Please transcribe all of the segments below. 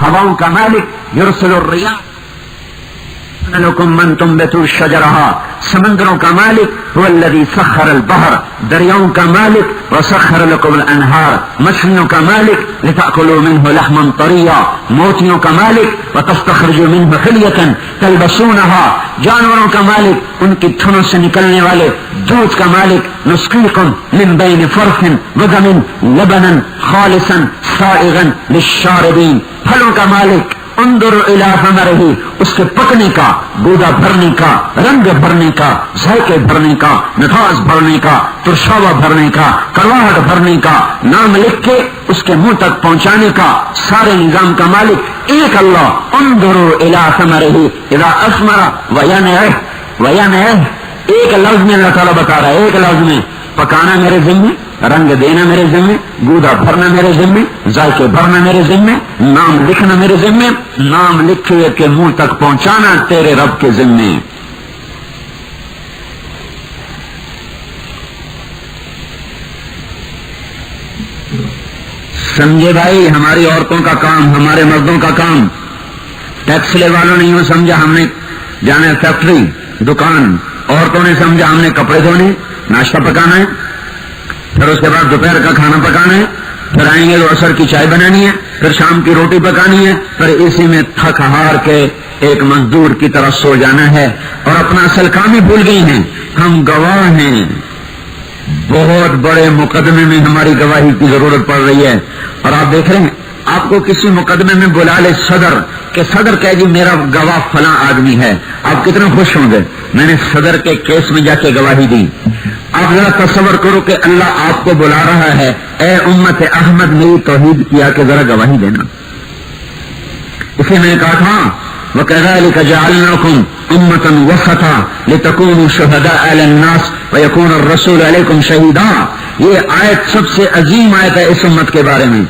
ہواؤں کا مالک یرسل الریاح لکم من تنبتوا شجرہا، سمندروں کا مالک هو الذی سخر البحر، دریاؤں کا مالک وسخر لکم الانہار، مچھلیوں کا مالک لتأکلوا منہ لحما طریا، موتیوں کا مالک وتستخرجوا منہ حلیۃ تلبسونہا، جانوروں کا مالک ان کی تھنوں سے نکلنے والے دودھ کا مالک نسقیکم من بین فرث ودم لبنا خالصا سائغا للشاربین، پھلوں کا مالک انظر الی ثمرہ، اس کے پکنے کا، گودا بھرنے کا، رنگ بھرنے کا، ذائقے بھرنے کا، مٹھاس بھرنے کا، ترشاوا بھرنے کا، کڑواہٹ بھرنے کا، نام لکھ کے اس کے منہ تک پہنچانے کا سارے نظام کا مالک ایک اللہ۔ انظروا الی ثمرہ اذا اثمر وینعہ، ایک لفظ میں اللہ تعالیٰ بتا رہا ہے، ایک لفظ میں پکانا میرے ذمہ، رنگ دینا میرے ذمہ، گودا بھرنا میرے ذمہ، ذائقے بھرنا میرے ذمہ، نام لکھنا میرے ذمہ، نام لکھے کے منہ تک پہنچانا تیرے رب کے ذمہ۔ سمجھے بھائی، ہماری عورتوں کا کام، ہمارے مردوں کا کام، ٹیکس لے والوں نے یوں سمجھا ہم نے جانا ہے فیکٹری دکان، عورتوں نے سمجھا ہم نے کپڑے دھونے، ناشتہ پکانا ہے، پھر اس کے بعد دوپہر کا کھانا پکانا ہے، پھر آئیں گے تو عصر کی چائے بنانی ہے، پھر شام کی روٹی پکانی ہے، پھر اسی میں تھک ہار کے ایک مزدور کی طرح سو جانا ہے، اور اپنا اصل کام ہی بھول گئی ہیں۔ ہم گواہ ہیں، بہت بڑے مقدمے میں ہماری گواہی کی ضرورت پڑ رہی ہے، اور آپ دیکھ رہے ہیں آپ کو کسی مقدمے میں بلا لے صدر کہ صدر کہے جی میرا گواہ فلاں آدمی ہے، آپ کتنے خوش ہوں گے، میں نے صدر کے کیس میں جا کے گواہی دی۔ آپ ذرا تصور کرو کہ اللہ آپ کو بلا رہا ہے، اے امت احمد میری توحید کیا کہ ذرا گواہی دینا۔ اسی میں نے کہا تھا وَكَذَلِكَ جَعَلْنَاكُمْ أُمَّةً وَسَطًا لِتَكُونُوا شُهَدَاءَ عَلَى النَّاسِ وَيَكُونَ الرَّسُولُ عَلَيْكُمْ شَهِيدًا، یہ آیت سب سے عظیم آیت ہے اس امت کے بارے میں۔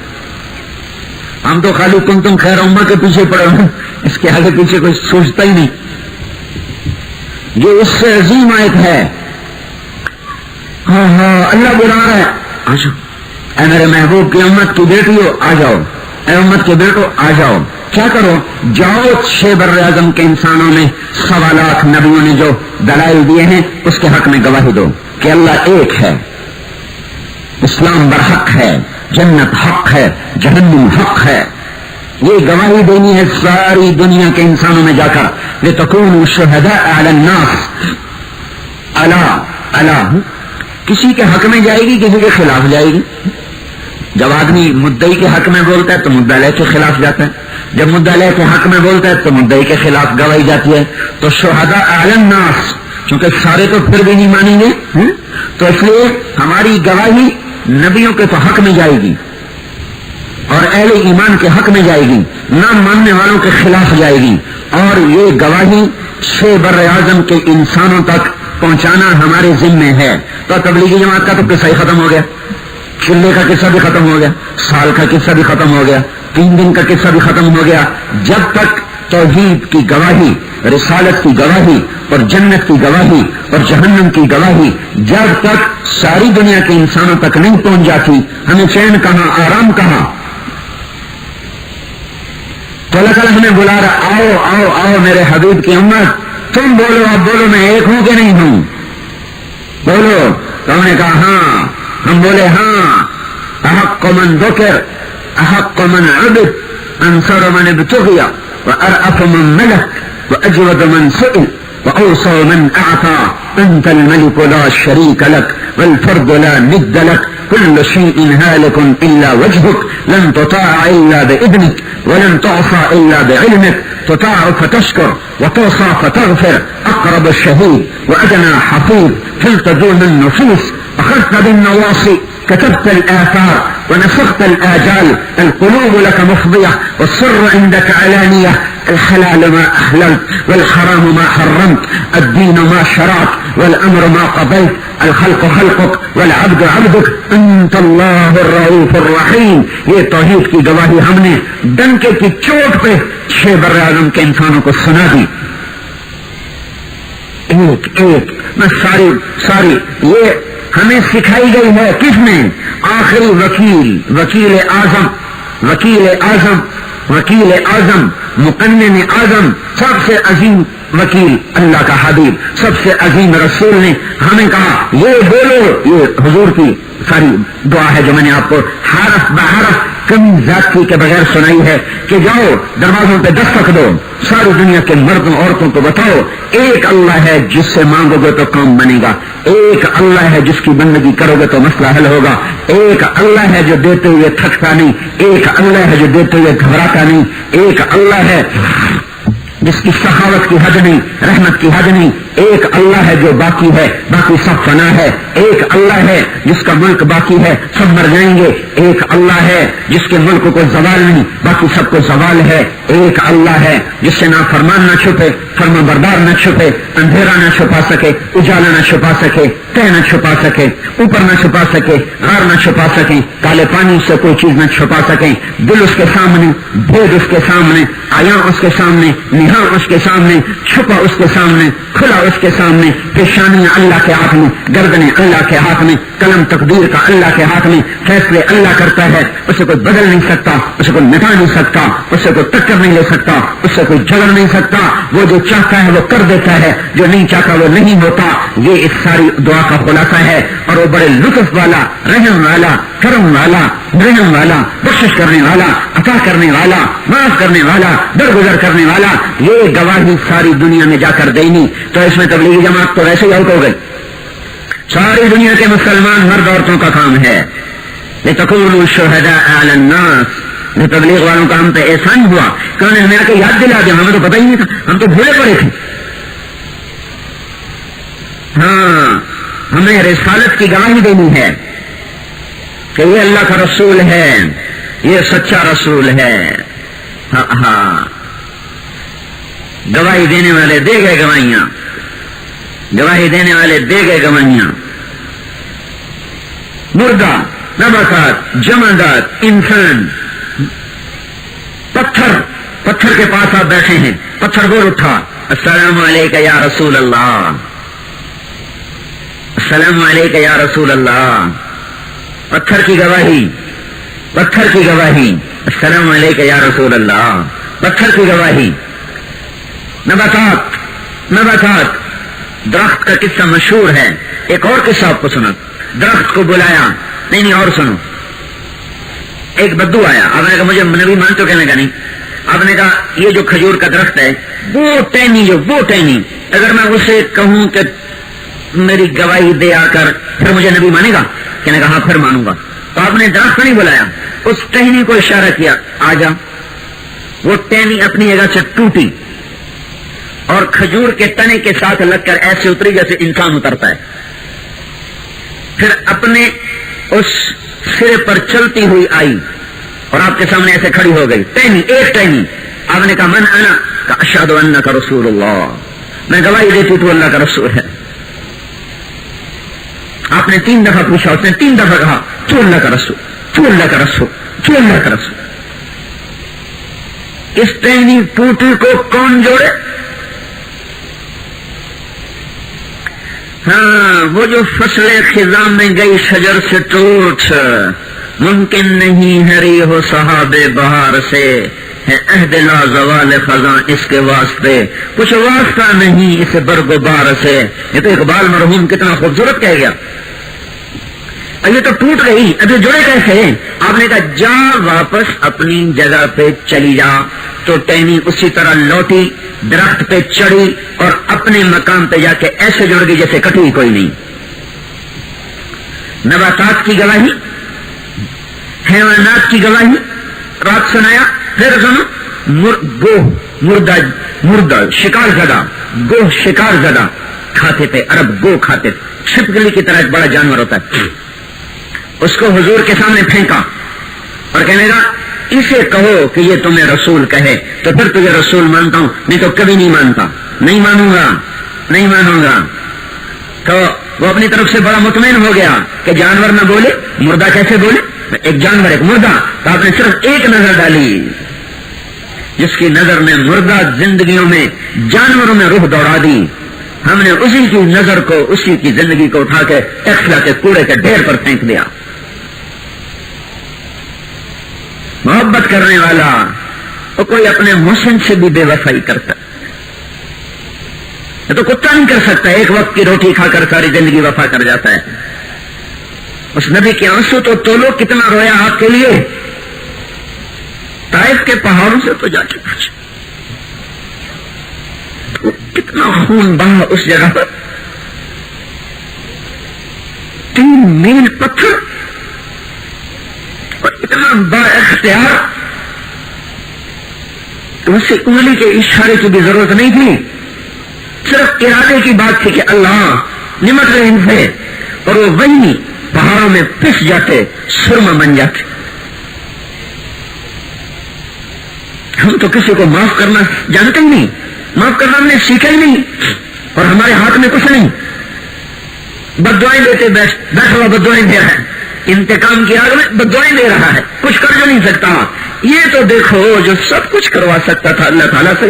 ہم تو خالی تم خیر امت کے پیچھے پڑے ہوئے، اس کے آگے پیچھے کوئی سوچتا ہی نہیں۔ یہ اس سے عظیم آیت ہے۔ ہاں اللہ بلا رہا ہے، آ جاؤ اے میرے محبوب کی امت کی بیٹیوں، آ جاؤ، اے امت کے بیٹو آ جاؤ۔ کیا کرو؟ جاؤ چھ بر اعظم کے انسانوں نے 1.25 لاکھ نبیوں نے جو دلائل دیے ہیں اس کے حق میں گواہی دو کہ اللہ ایک ہے، اسلام برحق ہے، جنت حق ہے، جہنم حق ہے۔ یہ گواہی دینی ہے ساری دنیا کے انسانوں میں جا کر، لِتَكُونُوا شُهَدَاءَ عَلَى النَّاسِ۔ اللہ کسی کے حق میں جائے گی، کسی کے خلاف جائے گی۔ جب آدمی مدعی کے حق میں بولتا ہے تو مدعی کے خلاف جاتا ہے، جب مدعی کے حق میں بولتا ہے تو مدعی کے خلاف گواہی جاتی ہے۔ تو شہداء علی الناس، چونکہ سارے تو پھر بھی نہیں مانیں گے، تو اس لیے ہماری گواہی نبیوں کے تو حق میں جائے گی اور اہل ایمان کے حق میں جائے گی، نہ ماننے والوں کے خلاف جائے گی، اور یہ گواہی 6 بر اعظم کے انسانوں تک پہنچانا ہمارے ذمے ہے۔ تو تبلیغی جماعت کا تو قصہ ہی ختم ہو گیا، چلے کا قصہ بھی ختم ہو گیا، سال کا قصہ بھی ختم ہو گیا، 3 دن کا قصہ بھی ختم ہو گیا۔ جب تک توحید کی گواہی، رسالت کی گواہی اور جنت کی گواہی اور جہنم کی گواہی جب تک ساری دنیا کے انسانوں تک نہیں پہنچ جاتی، ہمیں چین کہاں، آرام کہاں؟ تو اللہ تعالیٰ ہمیں بلا رہا، آؤ آؤ آؤ میرے حبیب کی امت، تم بولو، اب بولو میں ایک ہوں کہ نہیں ہوں، بولو۔ تو ہم نے کہا ہاں، ہم بولے ہاں، احق من ذکر، احق من عبد، انصر من ابتغی، وارأف من ملک، واجود من سئل، واوصى من اعطى، انت الملك لا شريك لك والفرد لا ند لك، كل شيء هالك الا وجهك، لن تطاع الا باذنك ولن تعصى الا بعلمك، تطاع فتشكر وتعصى فتغفر، اقرب الشهيد وادنى حفيظ، حلت دون النفوس، اخذت بالنواصي، كتبت الآثار ونسخت الآجال، القلوب لك مفضية والسر عندك علانية، الحلال ما أحللت والحرام ما حرمت، الدين ما شرعت والأمر ما قضيت، الخلق خلقك والعبد عبدك، انت اللہ الرؤوف الرحیم۔ یہ توحید کی گواہی ہم نے ڈنکے کی چوٹ پہ 6 بر اعظم کے انسانوں کو سنا دی، ایک ایک میں ساری یہ ہمیں سکھائی گئی ہے۔ کس نے؟ آخری وکیل اعظم وکیل اعظم، مقنن اعظم، سب سے عظیم وکیل اللہ کا حبیب، سب سے عظیم رسول نے ہمیں کہا یہ بولو، یہ حضور کی ساری دعا ہے جو میں نے آپ کو حرف بحرف کمی ذاتی کے بغیر سنائی ہے کہ جاؤ دروازوں پہ دستک دو، ساری دنیا کے مردوں عورتوں کو بتاؤ ایک اللہ ہے جس سے مانگو گے تو کام بنے گا، ایک اللہ ہے جس کی بندگی کرو گے تو مسئلہ حل ہوگا، ایک اللہ ہے جو دیتے ہوئے تھکتا نہیں، ایک اللہ ہے جو دیتے ہوئے گھبراتا نہیں، ایک اللہ ہے جس کی سخاوت کی حد نہیں، رحمت کی حد نہیں، ایک اللہ ہے جو باقی ہے، باقی سب فنا ہے، ایک اللہ ہے جس کا ملک باقی ہے، سب مر جائیں گے، ایک اللہ ہے جس کے ملک کو زوال نہیں، باقی سب کو زوال ہے، ایک اللہ ہے جس سے نہ فرمان نہ چھپے، فرما بردار نہ چھپے، اندھیرا نہ چھپا سکے، اجالا نہ چھپا سکے، تہ نہ چھپا سکے، اوپر نہ چھپا سکے، غار نہ چھپا سکے، کالے پانی سے کوئی چیز نہ چھپا سکے، دل اس کے سامنے، بھید اس کے سامنے، آیاں اس کے سامنے، نہاں اس کے سامنے، چھپا اس کے سامنے، کھلا اس کے سامنے، پیشانی اللہ کے ہاتھ میں، گردنیں اللہ کے ہاتھ میں، قلم تقدیر کا اللہ کے ہاتھ میں، فیصلے اللہ کرتا ہے، اسے کوئی بدل نہیں سکتا، اسے کوئی مٹا نہیں سکتا، اسے کوئی ٹکر نہیں لے سکتا، اس سے کوئی جھگڑ نہیں سکتا، وہ جو چاہتا ہے وہ کر دیتا ہے، جو نہیں چاہتا وہ نہیں ہوتا۔ یہ اس ساری دعا کا خلاصہ ہے، اور وہ بڑے لطف والا، رحم والا، کرم والا، رحم والا، بخشش کرنے والا، عطا کرنے والا، معاف کرنے والا، درگزر کرنے والا، یہ گواہی ساری دنیا میں جا کر دینی۔ تو اس میں تبلیغی جماعت تو ویسے ہی آؤٹ ہو گئی، ساری دنیا کے مسلمان مرد عورتوں کا کام ہے لِتَكُونُوا شُهَدَاءَ عَلَى النَّاسِ۔ یہ تبلیغ والوں کا ہم پہ احسان ہوا کہ انہوں نے ہمیں آ کے یاد دلا دیا، ہمیں تو پتہ ہی نہیں تھا، ہم تو بھولے پڑے تھے۔ ہاں، ہمیں رسالت کی گواہی دینی ہے کہ یہ اللہ کا رسول ہے، یہ سچا رسول ہے۔ ہاں، گواہی دینے والے دے گئے گواہیاں، گواہی دینے والے دے گئے گواہیاں۔ مردہ، نباتات، جمادات، انسان، پتھر کے پاس آپ بیٹھے ہیں، پتھر بول اٹھا السلام علیکہ یا رسول اللہ، السلام علیکہ یا رسول اللہ۔ پتھر کی گواہی، پتھر کی گواہی، السلام علیکہ یا رسول اللہ، پتھر کی گواہی۔ نباتات، درخت کا قصہ مشہور ہے، ایک اور قصہ آپ کو سنا۔ درخت کو بلایا، نہیں اور سنو، ایک بدو آیا، آپ نے کہا مجھے نبی مانتے ہو؟ کہنے کا نہیں۔ آپ نے کہا یہ جو کھجور کا درخت ہے وہ ٹہنی، اگر میں اسے کہوں کہ میری گواہی دے آ کر، پھر مجھے نبی مانے گا؟ کہنے کا ہاں پھر مانوں گا۔ تو آپ نے درخت نہیں بلایا، اس ٹہنی کو اشارہ کیا، آ جا۔ وہ ٹہنی اپنی جگہ سے ٹوٹی اور کھجور کے تنے کے ساتھ لگ کر ایسے اتری جیسے انسان اترتا ہے، پھر اپنے اس سرے پر چلتی ہوئی آئی اور آپ کے سامنے ایسے کھڑی ہو گئی، ٹہنی، ایک ٹہنی۔ آپ نے کہا من انا؟ کہا اشہد انک رسول اللہ، میں گواہی دیتی تو اللہ کا رسول ہے۔ آپ نے 3 دفعہ پوچھا، اس نے 3 دفعہ کہا تو اللہ کا رسول، تو اللہ کا رسول، تو اللہ کا رسول۔ اس ٹہنی ٹوٹی کو کون جوڑے؟ ہاں، وہ جو فصل خزاں میں گئی شجر سے ٹوٹ، ممکن نہیں ہری ہو صحاب بہار سے، ہے عہد لا زوال خزاں اس کے واسطے، کچھ واسطہ نہیں اس برگ و بار سے۔ یہ تو اقبال مرحوم کتنا خوبصورت کہہ گیا۔ یہ تو ٹوٹ گئی، ابھی جڑے کیسے؟ آپ نے کہا جا واپس اپنی جگہ پہ چلی جا۔ تو ٹہنی اسی طرح لوٹی، درخت پہ چڑھی اور اپنے مقام پہ جا کے ایسے جڑ گئی جیسے کٹی کوئی نہیں۔ نباتات کی گواہی، حیوانات کی گواہی رات سنایا، پھر سنو مردہ شکار زدہ، گوہ شکار زدہ کھاتے تھے، عرب گو کھاتے تھے، چھپکلی کی طرح ایک بڑا جانور ہوتا ہے، اس کو حضور کے سامنے پھینکا اور کہنے لگا اسے کہو کہ یہ تمہیں رسول کہے تو پھر تجھے رسول مانتا ہوں، نہیں تو کبھی نہیں مانتا، نہیں مانوں گا۔ تو وہ اپنی طرف سے بڑا مطمئن ہو گیا کہ جانور نہ بولے، مردہ کیسے بولے؟ ایک جانور ایک مردہ۔ تو آپ نے صرف ایک نظر ڈالی، جس کی نظر نے مردہ زندگیوں میں، جانوروں میں روح دوڑا دی، ہم نے اسی کی نظر کو، اسی کی زندگی کو اٹھا کے ٹیکسلا کے کوڑے کے ڈھیر پر پھینک دیا۔ محبت کرنے والا، اور کوئی اپنے محسن سے بھی بے وفائی کرتا، یہ تو کتا نہیں کر سکتا، ایک وقت کی روٹی کھا کر ساری زندگی وفا کر جاتا ہے۔ اس نبی کے آنسو تو تولو کتنا رویا آپ کے لیے، طائف کے پہاڑوں سے تو جا کے پوچھے کتنا خون بہا اس جگہ پر، 3 میل پتھر اور اتنا با اختیار کہ اس سے انگلی کے اشارے کی بھی ضرورت نہیں تھی، صرف ارادے کی بات تھی کہ اللہ نمٹ رہے ان سے، اور وہ وہی پہاڑوں میں پس جاتے، سرما بن جاتے۔ ہم تو کسی کو معاف کرنا جانتے ہی نہیں، معاف کرنا ہم نے سیکھا ہی نہیں، اور ہمارے ہاتھ میں کچھ نہیں، بد دعائیں دیتے بیٹھا ہوا بد دعائیں دے رہا ہے، انتقام کی آگ میں بد دعائیں دے رہا ہے، کچھ کر جو نہیں سکتا۔ یہ تو دیکھو جو سب کچھ کروا سکتا تھا اللہ تعالیٰ سے،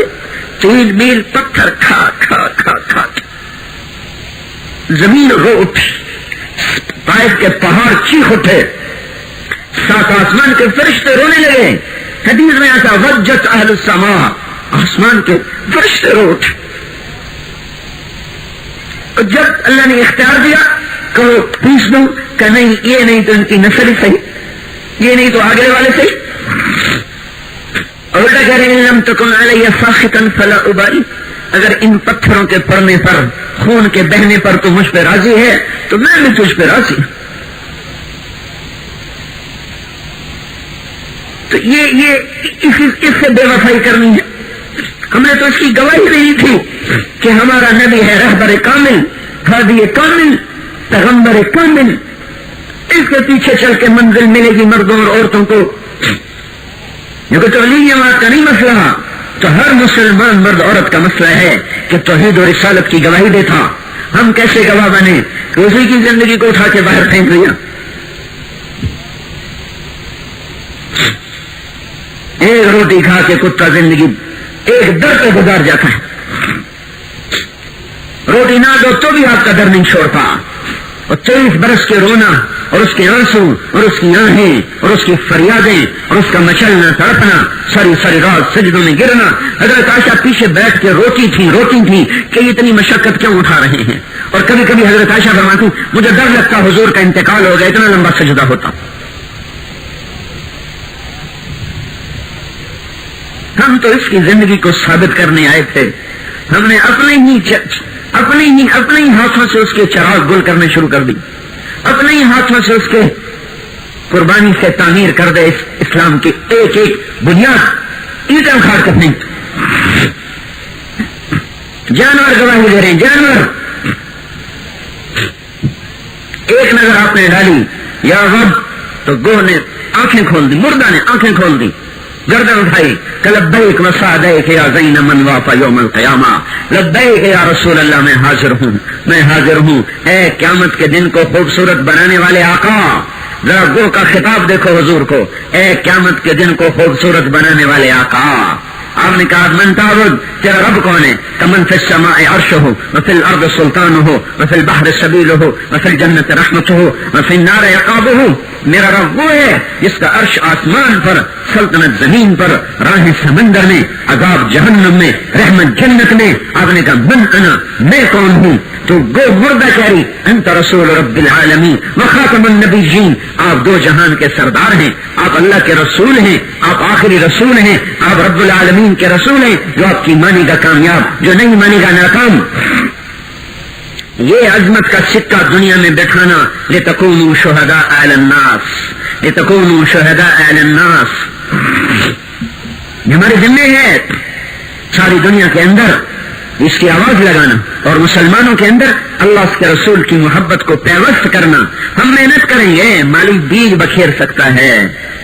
3 میل پتھر کھا کھا کھا کھا زمین رو اٹھی، طائف کے پہاڑ چیخ اٹھے، 7 آسمان کے فرشتے رونے لگے۔ حدیث میں آتا وجت اہل السماء، آسمان کے فرشتے رو اٹھے۔ اور جب اللہ نے اختیار دیا کہو پوچھ دوں کہ نہیں یہ نہیں تو ان کی نسل ہی صحیح، یہ نہیں تو آگے والے صحیح، اور الٹا کہہ رہے ہیں لم تکن علی ساخطا فلا ابالی، اگر ان پتھروں کے پڑنے پر، خون کے بہنے پر تو مجھ پہ راضی ہے تو میں بھی تجھ پہ راضی ہوں۔ تو یہ اس سے بے وفائی کرنی ہے، ہم نے تو اس کی گواہی دی تھی کہ ہمارا نبی ہے رہبر کامل، ہادی کامل، پیغمبر کامل، اس کے پیچھے چل کے منزل ملے گی مردوں اور عورتوں کو۔ کیونکہ توحید جماعت کا نہیں مسئلہ، تو ہر مسلمان مرد عورت کا مسئلہ ہے کہ توحید اور رسالت کی گواہی دیتا۔ ہم کیسے گواہ بنے کہ اسی کی زندگی کو اٹھا کے باہر پھینک دیا؟ ایک روٹی کھا کے کتا زندگی ایک در پہ گزار جاتا ہے، روٹی نہ دو تو بھی آپ کا در نہیں چھوڑتا، اور 23 برس کے رونا اور اس کے آنسو اور اس کی آہیں اور اس کی فریادیں اور اس کا مچلنا تڑپنا، ساری رات سجدوں میں گرنا۔ حضرت عائشہ پیچھے بیٹھ کے روتی تھی کہ اتنی مشقت کیوں اٹھا رہے ہیں، اور کبھی کبھی حضرت عائشہ فرماتی مجھے ڈر لگتا حضور کا انتقال ہو گیا، اتنا لمبا سجدہ ہوتا۔ ہم تو اس کی زندگی کو ثابت کرنے آئے تھے، ہم نے اپنے ہی ہاتھوں سے اس کے چراغ گل کرنے شروع کر دی، اپنے ہی ہاتھوں سے اس کے قربانی سے تعمیر کر دے اسلام کی ایک بنیاد، اینٹیں اکھاڑ کر نہیں، جانور گواہی دے رہے ہیں، جانور۔ ایک نظر آپ نے ڈالی یا رب تو گوہ نے آنکھیں کھول دی، مردہ نے آنکھیں کھول دی، گردن اٹھائی کہ لبیک وسعدیک یا زین من واف یوم القیامہ، لبیک یا رسول اللہ میں حاضر ہوں، اے قیامت کے دن کو خوبصورت بنانے والے آقا۔ ذرا گو کا خطاب دیکھو حضور کو، اے قیامت کے دن کو خوبصورت بنانے والے آقا۔ آپ نے کہا من تعبد، تیرا رب کون ہے؟ کمن فی السماء عرشہ وفی الارض سلطانہ وفی البحر سبیلہ وفی الجنت رحمتہ وفی النار عقابہ، میرا رب وہ ہے جس کا عرش آسمان پر، سلطنت زمین پر، راہ سمندر میں، عذاب جہنم میں، رحمت جنت میں۔ آپ نے کہا من انا، میں کون ہوں؟ تو گو مردہ کہہ رہی انت رسول رب العالمین وخاتم النبیین، آپ 2 جہان کے سردار ہیں، آپ اللہ کے رسول ہیں، آپ آخری رسول ہیں، آپ رب العالمین کے رسول ہیں، جو آپ کی مانی گا کامیاب، جو نہیں مانی گا ناکام۔ یہ عظمت کا سکہ دنیا میں بٹھانا، لتکونوا شہداء علی الناس، لتکونوا شہداء علی الناس، یہ ہمارے ذمہ ہے ساری دنیا کے اندر اس کی آواز لگانا، اور مسلمانوں کے اندر اللہ کے رسول کی محبت کو پیوست کرنا۔ ہم محنت کریں گے، مالی بیج بکھیر سکتا ہے،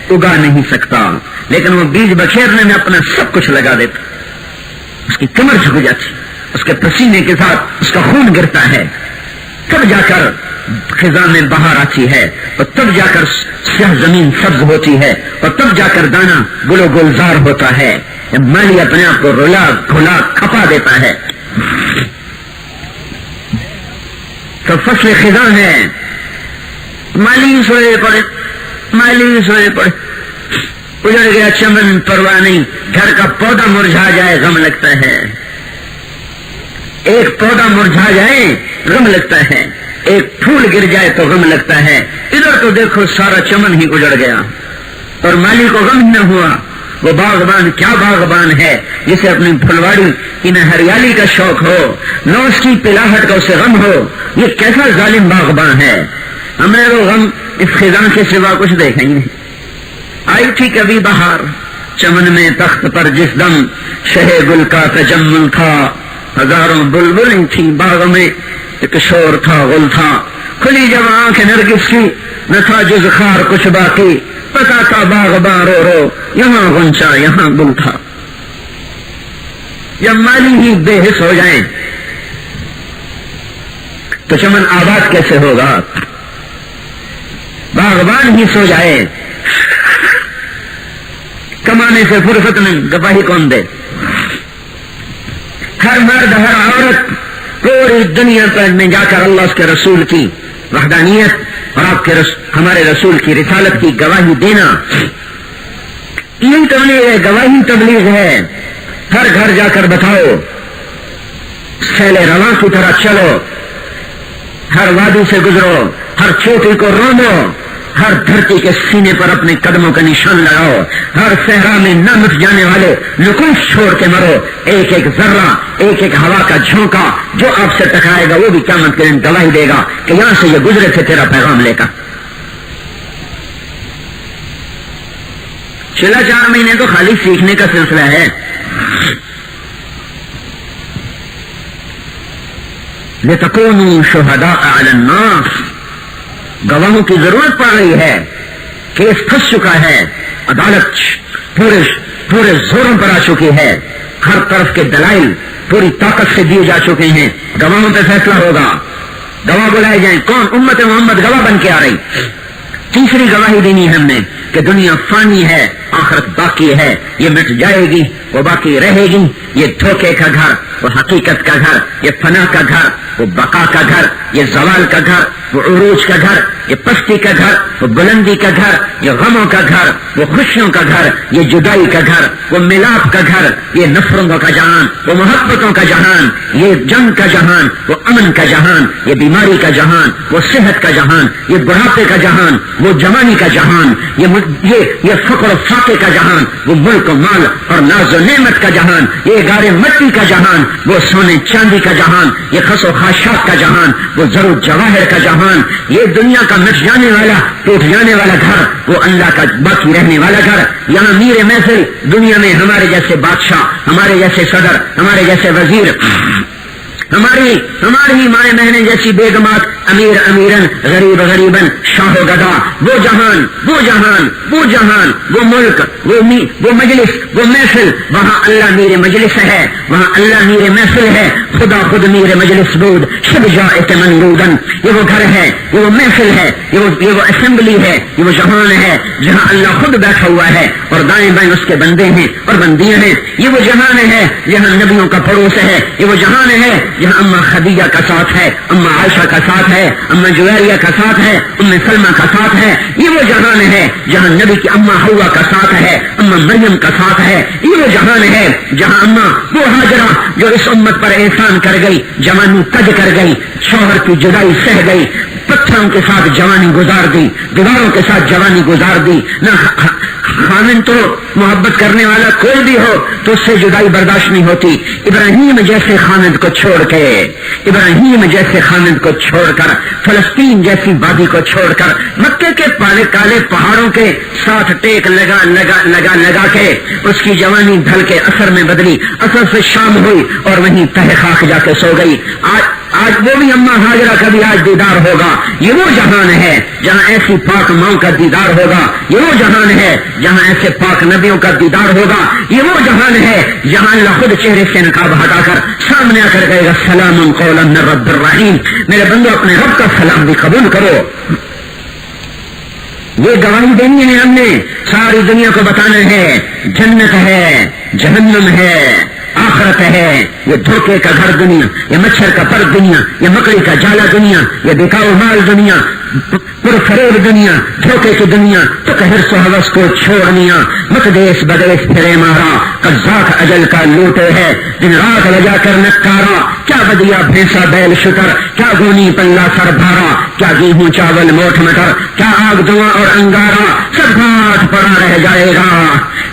اگا نہیں سکتا، لیکن وہ بیج بکھیرنے میں اپنا سب کچھ لگا دیتا، اس کی کمر جھک جاتی، اس کے پسینے کے ساتھ اس کا خون گرتا ہے، تب جا کر خزاں میں بہار آتی ہے، اور تب جا کر سیاہ زمین سبز ہوتی ہے، اور تب جا کر دانا گل و گلزار ہوتا ہے۔ مالی اپنے آپ کو رولا کھلا کھپا دیتا ہے تو فصل خزاں ہے، مالی سوئے پڑے، اجڑ گیا چمن پرواہ نہیں، گھر کا پودا مرجھا جائے غم لگتا ہے، ایک پودا مرجھا جائے غم لگتا ہے، ایک پھول گر جائے تو غم لگتا ہے۔ ادھر تو دیکھو سارا چمن ہی اجڑ گیا اور مالی کو غم نہ ہوا۔ وہ باغبان کیا باغبان ہے جسے اپنی پھلواڑی کی نہ ہریالی کا شوق ہو نہ اس کی پلاہٹ کا اسے غم ہو، یہ کیسا ظالم باغبان ہے۔ ہم نے وہ غم اس خزاں کے سوا کچھ دیکھیں گے۔ آئی تھی کبھی بہار چمن میں تخت پر جس دم شہ گل کا تجمل تھا، ہزاروں بلبلیں تھی باغ میں ایک شور تھا غل تھا، کھلی جب آنکھ نرگس کی نہ تھا جز خار کچھ باقی، پتا تھا باغباں رو رو یہاں غنچہ یہاں گل تھا۔ جب مالی ہی بے حس ہو جائیں تو چمن آباد کیسے ہوگا؟ باغبان ہی سو جائے، کمانے سے فرصت نہیں، گواہی کون دے؟ ہر مرد ہر عورت پوری دنیا پر میں جا کر اللہ اس کے رسول کی وحدانیت اور آپ کے ہمارے رسول کی رسالت کی گواہی دینا، یہی تبلیغ ہے، گواہی تبلیغ ہے۔ ہر گھر جا کر بتاؤ، سیل رواں کی طرح چلو، ہر وادی سے گزرو، ہر چوٹی کو رونو، ہر دھرتی کے سینے پر اپنے قدموں کا نشان لگاؤ، ہر صحرا میں نہ مٹ جانے والے نقوش چھوڑ کے مرو، ایک ایک ذرہ، ایک ایک ہوا کا جھونکا جو آپ سے ٹکرائے گا وہ بھی قیامت کے دن گواہی دے گا کہ یہاں سے یہ گزرے تھے تیرا پیغام لے کر۔ چلا 4 مہینے تو خالی سیکھنے کا سلسلہ ہے۔ لِتَكُونُوا شُهَدَاءَ عَلَى النَّاسِ، گواہوں کی ضرورت پڑ رہی ہے، کیس پھنس چکا ہے، عدالت پورے زوروں پر آ چکی ہے، ہر طرف کے دلائل پوری طاقت سے دیے جا چکے ہیں، گواہوں پہ فیصلہ ہوگا، گواہ بلائے جائیں۔ کون؟ امت محمد گواہ بن کے آ رہی۔ تیسری گواہی دینی ہے ہم نے کہ دنیا فانی ہے، آخرت باقی ہے، یہ مٹ جائے گی، وہ باقی رہے گی، یہ دھوکے کا گھر، وہ حقیقت کا گھر، یہ فنا کا گھر، وہ بقا کا گھر، یہ زوال کا گھر، وہ عروج کا گھر، یہ پستی کا گھر، وہ بلندی کا گھر، یہ غموں کا گھر، وہ خوشیوں کا گھر، یہ جدائی کا گھر، وہ ملاپ کا گھر، یہ نفرتوں کا جہان، وہ محبتوں کا جہان، یہ جنگ کا جہان، وہ امن کا جہان، یہ بیماری کا جہان، وہ صحت کا جہان، یہ بڑھاپے کا جہان، وہ جوانی کا جہان، یہ فقر و فاقے کا جہان، وہ ملک و مال اور ناز و نعمت کا جہان، یہ گارے مٹی کا جہان، وہ سونے چاندی کا جہان، یہ خس و خاشاک کا جہان، وہ زر و جواہر کا جہان، یہ دنیا کا مٹ جانے والا ٹوٹ جانے والا گھر، وہ اللہ کا باقی رہنے والا گھر۔ یہاں میر محفل دنیا میں ہمارے جیسے بادشاہ، ہمارے جیسے صدر، ہمارے جیسے وزیر، ہماری ہی مائیں بہنیں جیسی بیگمات، امیر امیرن، غریب غریبن، شاہ و گدا، وہ جہان، وہ جہان، وہ جہان، وہ ملک، وہ مجلس، وہ محفل، وہاں اللہ میر مجلس ہے، وہاں اللہ میر محفل ہے، خدا خود میر مجلس بود، شب جائت منرودن۔ یہ وہ گھر ہے، یہ وہ محفل ہے، یہ وہ اسمبلی ہے، یہ وہ جہان ہے جہاں اللہ خود بیٹھا ہوا ہے اور دائیں بائیں اس کے بندے ہیں اور بندیاں ہیں۔ یہ وہ جہان ہے جہاں نبیوں کا پڑوس ہے، یہ وہ جہان ہے جہاں اماں خدیجہ کا ساتھ ہے، اماں عائشہ کا ساتھ ہے، اماں جویریہ کا ساتھ ہے، ام سلمہ کا ساتھ ہے۔ یہ وہ جہان ہے جہاں نبی کی اماں حوا کا ساتھ ہے، اماں مریم کا ساتھ ہے۔ یہ وہ جہان ہے جہاں اماں وہ ہاجرہ جو اس امت پر احسان کر گئی، جوانی تج کر گئی، شوہر کی جدائی سہ گئی، پتھروں کے ساتھ جوانی گزار دی، دیواروں کے ساتھ جوانی گزار دی۔ نہ خامن تو محبت کرنے والا کوئی بھی ہو تو اس سے جدائی برداشت نہیں ہوتی۔ ابراہیم جیسے خامد کو چھوڑ کے، ابراہیم جیسے خامد کو چھوڑ کر، فلسطین جیسی وادی کو چھوڑ کر، مکے کے پالے کالے پہاڑوں کے ساتھ ٹیک لگا کے اس کی جوانی ڈھل کے اثر میں بدلی، اثر سے شام ہوئی اور وہیں تہ خاک جا کے سو گئی۔ آج وہ بھی اماں ہاجرہ کا بھی آج دیدار ہوگا۔ یہ وہ جہان ہے جہاں ایسی پاک ماں کا دیدار ہوگا، یہ وہ جہان ہے جہاں ایسے پاک نبیوں کا دیدار ہوگا، یہ وہ جہان ہے جہاں اللہ خود چہرے سے نقاب ہٹا کر سامنے آ کر کہے گا سلام قولا من رب الرحیم۔ میرے بندو اپنے رب کا سلام بھی قبول کرو۔ یہ گواہی دینی ہے ہم نے، ساری دنیا کو بتانا ہے جنت ہے، جہنم ہے، آخرت ہے، یہ دھوکے کا گھر دنیا، یہ مچھر کا پر دنیا، یہ مکڑی کا جالا دنیا، یہ بکاؤ مال دنیا، پرفریب دنیا، دھوکے کی دنیا، تو کہر حوث کو چھوڑنیا، مت دیس بدیس پھرے مارا، قذاق اجل کا لوٹے ہے، دن رات لجا کر نکارا، کیا بدیا بھینسا بیل شکر، کیا گونی پلہ سر بھارا، کیا گیہوں چاول موٹ مٹر، کیا آگ دھواں اور انگارا، سب گھاٹ پڑا رہ جائے گا،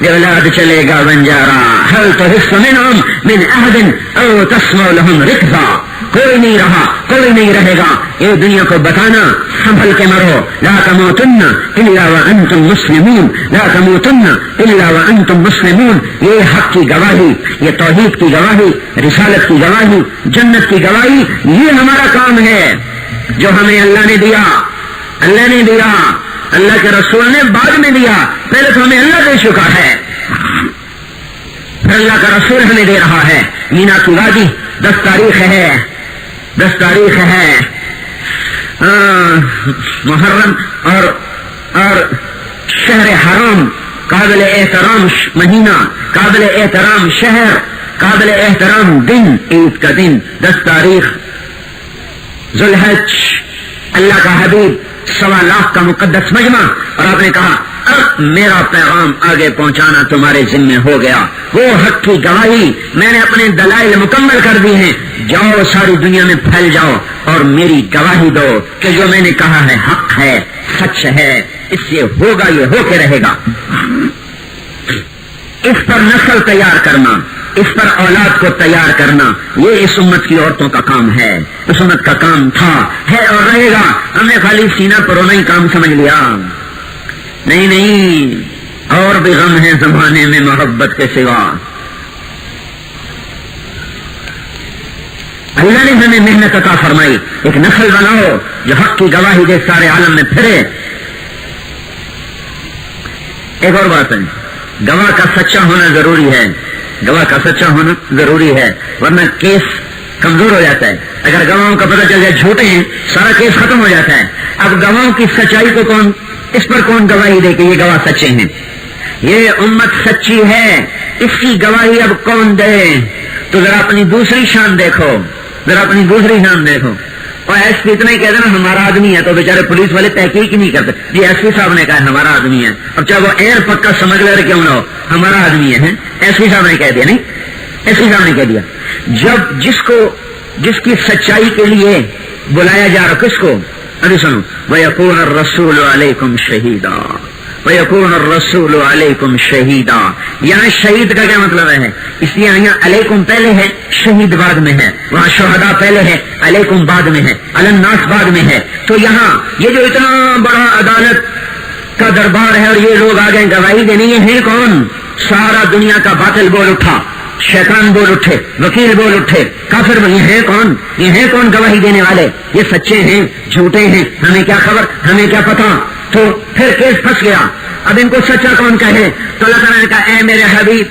اولاد چلے گا بنجارا، هل تحس منهم من احد او تسمع لهم رکزا، کوئی نہیں رہا، کوئی نہیں رہے گا، یہ دنیا کو بتانا سنبھل کے مرو، لا تموتن الا وانتم مسلمون، لا تموتن الا وانتم مسلمون، یہ حق کی گواہی، یہ توحید کی گواہی، رسالت کی گواہی، جنت کی گواہی، یہ ہمارا کام ہے جو ہمیں اللہ نے دیا، اللہ نے دیا، اللہ کے رسول نے بعد میں دیا، پہلے تو ہمیں اللہ دے چکا ہے، پھر اللہ کا رسول ہمیں دے رہا ہے۔ مینا کی وادی 10 تاریخ ہے، 10 تاریخ ہے محرم، اور شہر حرام، قابل احترام مہینہ، قابل احترام شہر، قابل احترام دن، عید کا دن 10 تاریخ ذوالحج، اللہ کا حبیب 1.25 لاکھ کا مقدس مجمع، اور آپ نے کہا اب میرا پیغام آگے پہنچانا تمہارے ذمہ ہو گیا، وہ حق کی گواہی میں نے اپنے دلائل مکمل کر دی ہیں، جاؤ ساری دنیا میں پھیل جاؤ اور میری گواہی دو کہ جو میں نے کہا ہے حق ہے، سچ ہے، اس سے ہوگا، یہ ہو کے رہے گا۔ اس پر نسل تیار کرنا، اس پر اولاد کو تیار کرنا، یہ اس امت کی عورتوں کا کام ہے، اس امت کا کام تھا، ہے اور رہے گا۔ ہم نے خالی سینہ پرونا ہی کام سمجھ لیا، نہیں نہیں، اور بھی غم ہے زمانے میں محبت کے سوا۔ اللہ نے ہمیں محنت عطا فرمائی، ایک نسل بناؤ جو حق کی گواہی دے، سارے عالم میں پھرے۔ ایک اور بات ہے، گواہ کا سچا ہونا ضروری ہے، گواہ کا سچا ہونا ضروری ہے، ورنہ کیس کمزور ہو جاتا ہے۔ اگر گواہوں کا پتہ چل جائے جھوٹے ہیں، سارا کیس ختم ہو جاتا ہے۔ اب گواہوں کی سچائی کو کون، اس پر کون گواہی دے کہ یہ گواہ سچے ہیں؟ یہ امت سچی ہے، اس کی گواہی اب کون دے؟ تو ذرا اپنی دوسری شان دیکھو، ذرا اپنی دوسری شان دیکھو۔ اور ایس پی اتنا ہی کہہ دینا ہمارا آدمی ہے، تو بیچارے پولیس والے تحقیق ہی نہیں کرتے، جی ایس پی صاحب نے کہا ہمارا آدمی ہے، اب چاہے وہ ایر پکا سمجھ لے کیوں نہ ہو، ہمارا آدمی ہے۔ ایس پی صاحب نے کہہ دیا، نہیں ایس پی صاحب نے کہہ دیا۔ جب جس کی سچائی کے لیے بلایا جا رہا، کس کو؟ ابھی سنو، وَيَكُونَ الرَّسُولُ عَلَيْكُمْ شَهِيدًا، وَيَكُونَ الرَّسُولُ عَلَيْكُمْ شَهِيدًا۔ یہاں شہید کا کیا مطلب ہے؟ اس لیے یہاں علیکم پہلے ہے، شہید بعد میں ہے، وہاں شہداء پہلے ہے، علیکم بعد میں ہے، علی الناس بعد میں ہے۔ تو یہاں یہ جو اتنا بڑا عدالت کا دربار ہے اور یہ لوگ آ گئے گواہی دینے، یہ ہے کون؟ سارا دنیا کا باطل بول اٹھا، شیطان بول اٹھے، وکیل بول اٹھے، کافر، یہ ہے کون؟ یہ ہے کون گواہی دینے والے؟ یہ سچے ہیں، جھوٹے ہیں، ہمیں کیا خبر، ہمیں کیا پتا؟ تو پھر کیس پھنس گیا۔ اب ان کو سچا کون کہے؟ تو اللہ تعالیٰ نے کہا اے میرے حبیب،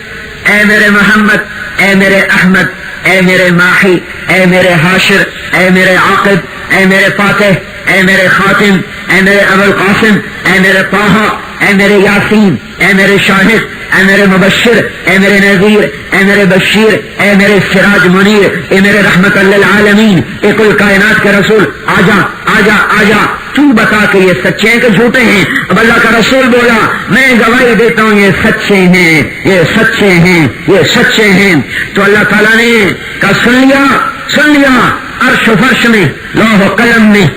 اے میرے محمد، اے میرے احمد، اے میرے ماحی، اے میرے حاشر، اے میرے عاقب، اے میرے فاتح، اے میرے خاتم، اے میرے ابو القاسم، اے میرے طٰہٰ، اے میرے یاسین، اے میرے شاہد، اے میرے مبشر، اے میرے نذیر، اے میرے بشیر، اے میرے سراج منیر، اے میرے رحمت للعالمین، اے کل کائنات کے رسول، آجا آجا آجا، تو بتا کہ یہ سچے ہیں کہ جھوٹے ہیں؟ اب اللہ کا رسول بولا میں گواہی دیتا ہوں یہ سچے ہیں، یہ سچے ہیں، یہ سچے ہیں۔ تو اللہ تعالیٰ نے کہا سن لیا، عرش و فرش میں، لوح و قلم میں،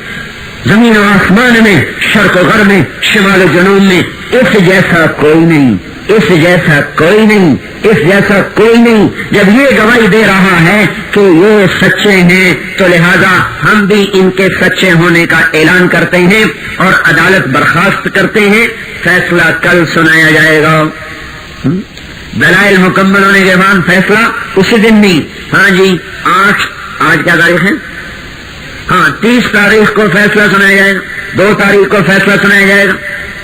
زمین و آسمان میں، شرق و غرب میں، شمال و جنوب میں، اس جیسا کوئی نہیں، اس جیسا کوئی نہیں، اس جیسا کوئی نہیں۔ جب یہ گواہی دے رہا ہے کہ یہ سچے ہیں تو لہذا ہم بھی ان کے سچے ہونے کا اعلان کرتے ہیں اور عدالت برخاست کرتے ہیں۔ فیصلہ کل سنایا جائے گا، دلائل مکمل ہونے کے بعد فیصلہ اسی دن نہیں۔ ہاں جی، آج کیا تاریخ ہے؟ ہاں 30 تاریخ کو فیصلہ سنایا جائے گا، 2 تاریخ کو فیصلہ سنایا جائے گا،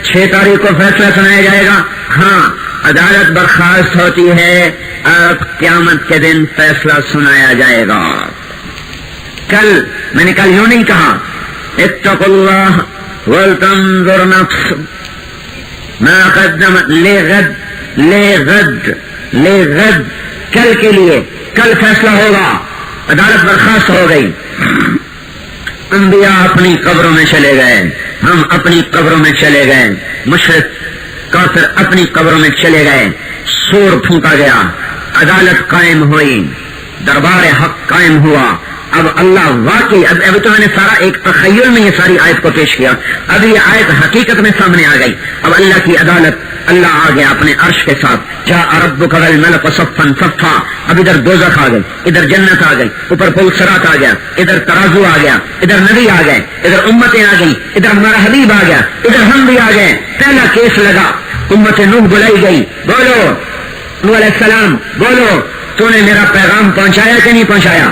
6 تاریخ کو فیصلہ سنایا جائے گا۔ ہاں عدالت برخاست ہوتی ہے، اب قیامت کے دن فیصلہ سنایا جائے گا۔ کل میں نے کل یوں نہیں کہا اتقوا اللہ ولتنظر نفس ما قدمت لغد، کل کے لیے، کل فیصلہ ہوگا، عدالت برخاست ہو گئی۔ انبیاء اپنی قبروں میں چلے گئے، ہم اپنی قبروں میں چلے گئے، مشرک کافر اپنی قبروں میں چلے گئے، سور پھونکا گیا، عدالت قائم ہوئی، دربار حق قائم ہوا۔ اب اللہ واقعی اب تو میں نے سارا ایک تخیل میں یہ ساری آیت کو پیش کیا، اب یہ آیت حقیقت میں سامنے آ گئی۔ اب اللہ کی عدالت، اللہ آ گیا اپنے عرش کے ساتھ، جاء ربک والملک صفا صفا۔ اب ادھر دوزخ آ گئی، ادھر جنت آ گئی، اوپر پل صراط آ گیا، ادھر ترازو آ گیا، ادھر نبی آ گئے، ادھر امتیں آ گئی، ادھر ہمارا حبیب آ گیا، ادھر ہم بھی آ گئے۔ پہلا کیس لگا، امت نوح بلائی گئی، بولو نوح علیہ السلام، بولو تو نے میرا پیغام پہنچایا کہ نہیں پہنچایا؟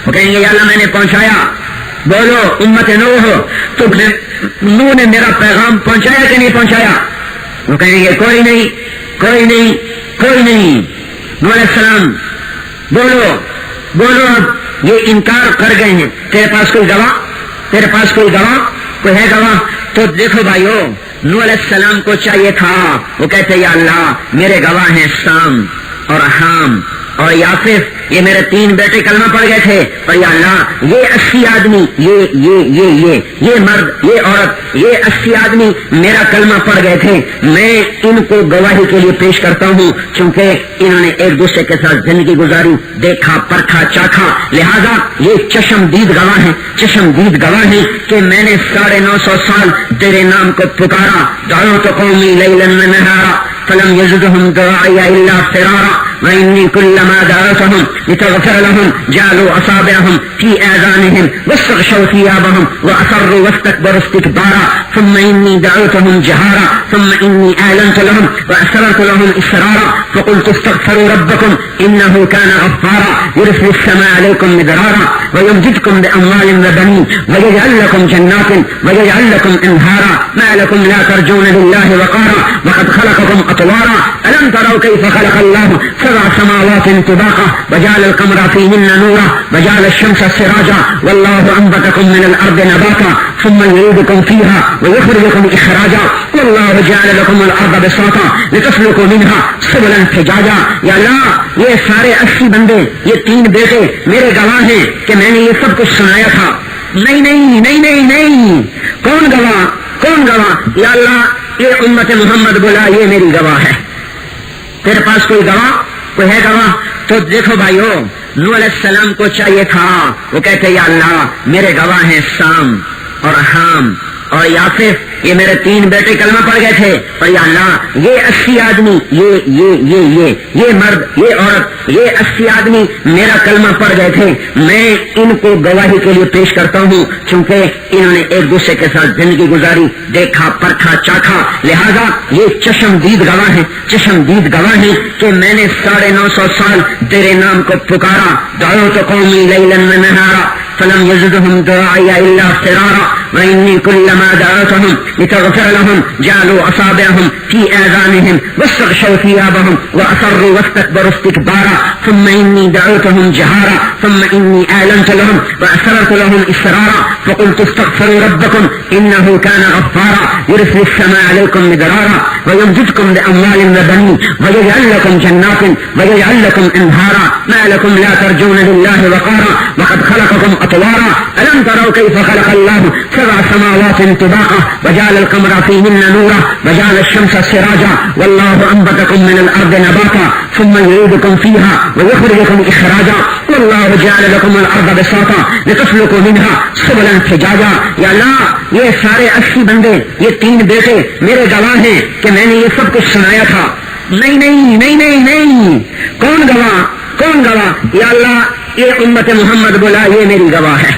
وہ کہیں گے یا اللہ میں نے پہنچایا۔ بولو امت نوح، تو نوح نے میرا پیغام پہنچایا کہ نہیں پہنچایا؟ وہ کہیں گے کوئی نہیں کوئی نہیں کوئی نہیں۔ نوح علیہ السلام بولو بولو، اب یہ انکار کر گئے ہیں، تیرے پاس کوئی گواہ؟ تیرے پاس کوئی گواہ؟ کوئی ہے گواہ؟ تو دیکھو بھائیو، نوح علیہ السلام کو چاہیے تھا وہ کہتے یا اللہ میرے گواہ ہیں سام اور حام اور یافف، یہ میرے 3 بیٹے کلمہ پڑ گئے تھے، اور یا اللہ یہ 80 آدمی، یہ مرد، یہ عورت، یہ 80 آدمی میرا کلمہ پڑ گئے تھے، میں ان کو گواہی کے لیے پیش کرتا ہوں، چونکہ انہوں نے ایک دوسرے کے ساتھ زندگی گزاری، دیکھا پرکھا چاکھا، لہذا یہ چشمدید گواہ ہیں، چشمدید گواہ ہیں کہ میں نے 950 سال تیرے نام کو پکارا، دعوت قومی لیلا ونہارا فلم یزدہم دعائی الا فرارا وإني كلما دعوتهم لتغفر لهم جعلوا أصابعهم في آذانهم واستغشوا ثيابهم وأصروا واستكبروا استكبارا ثم إني دعوتهم جهارا ثم إني أعلنت لهم وأسررت لهم إسرارا فقلت استغفروا ربكم إنه كان غفارا يرسل السماء عليكم مدرارا ويمددكم بأموال وبنين ويجعل لكم جنات ويجعل لكم أنهارا ما لكم لا ترجون لله وقارا وقد خلقكم أطوارا ألم تروا كيف خلق الله 7 سماوات طباقا وجعل القمر فيهن نورا وجعل الشمس سراجا والله أنبتكم من الأرض نباتا ثم يعيدكم فيها ويخرجكم إخراجا والله جعل لكم الأرض بساطا لتسلكوا منها سبلا فجاجا۔ یا اللہ یہ سارے 80 بندے، یہ 3 بیٹے میرے گواہ ہیں کہ میں نے یہ سب کچھ سنایا تھا۔ نہیں نہیں نہیں نہیں نہیں، کون گواہ؟ کون گواہ؟ یا اللہ یہ امت محمد بولا یہ میری گواہ ہے، تیرے پاس کوئی گواہ؟ کوئی ہے گواہ؟ تو دیکھو بھائیو، نوح علیہ السلام کو چاہیے تھا وہ کہتے یا اللہ میرے گواہ ہیں سام اور حام اور یافف، یہ میرے 3 بیٹے کلمہ پڑ گئے تھے، اور یا اللہ یہ 80 آدمی، یہ مرد، یہ عورت، یہ 80 آدمی میرا کلمہ پڑ گئے تھے، میں ان کو گواہی کے لیے پیش کرتا ہوں، چونکہ انہوں نے ایک دوسرے کے ساتھ زندگی گزاری، دیکھا پرکھا چاکھا، لہذا یہ چشمدید گواہ ہیں، چشمدید گواہ ہیں کہ میں نے 950 سال تیرے نام کو پکارا، دعوت قومی لیلا ونہارا فلم یزدہم دعائی الا فرارا وإني كلما دعوتهم لتغفر لهم جعلوا أصابعهم في آذانهم واستغشوا ثيابهم وأصروا واستكبروا استكبارا ثم إني دعوتهم جهارا ثم إني أعلنت لهم وأسررت لهم إسرارا فقلت استغفروا ربكم إنه كان غفارا يرسل السماء عليكم مدرارا ويمددكم بأموال وبنين ويجعل لكم جنات ويجعل لكم أنهارا ما لكم لا ترجون لله وقارا وقد خلقكم أطوارا ألم تروا كيف خلق الله 7 سماوات طباقا وجعل القمر فيهن نورا وجعل الشمس سراجا والله أنبتكم من الأرض نباتا ثم يعيدكم فيها ويخرجكم إخراجا والله جعل لكم الأرض بساطا لتسلكوا منها سبلا فجاجا۔ یا اللہ یہ سارے 80 بندے، یہ 3 بیٹے میرے گواہ ہیں کہ میں نے یہ سب کچھ سنایا تھا۔ نہیں نہیں نہیں نہیں نہیں، کون گواہ؟ کون گواہ؟ یا اللہ یہ امت محمد بولا یہ میری گواہ ہے۔